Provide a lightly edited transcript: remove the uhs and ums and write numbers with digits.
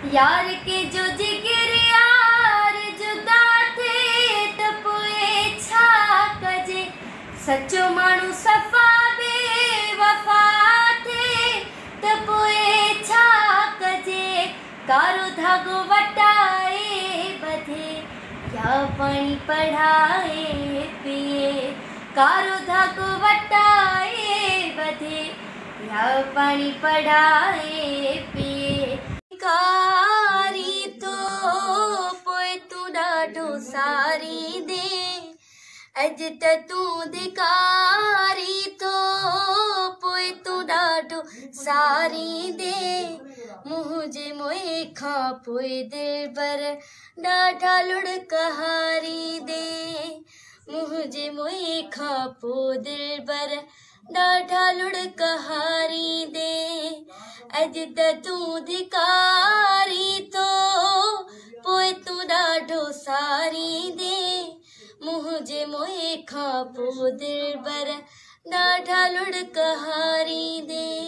यार के जो जिगर यार जुदा थे त पोइ छा कजे। सचो माण्हू सफ़ा बेवफ़ा थे त पोइ छा कजे। कारो धागो वटाए बधे या पानी पढ़ाए पिए। कारो धागो वटाए बधे या पानी पढ़ाए पिए। कारी तो पोइ तू ॾाढो सारी दे। अज त तू धिकारी तो पोइ तू ॾाढो सारी दे। मुंहिंजे मोए खां पोइ दिलबर ॾाढा लुड़क हारी दे। मुंहिंजे मोए खां पोइ दिलबर ॾाढा लुड़क हारी दे। अज त तू धिकारी तो पोइ तू ॾाढो सारी दे। मुंहिंजे मोए खां पोइ दिलबर ॾाढा लुड़क हारी दे।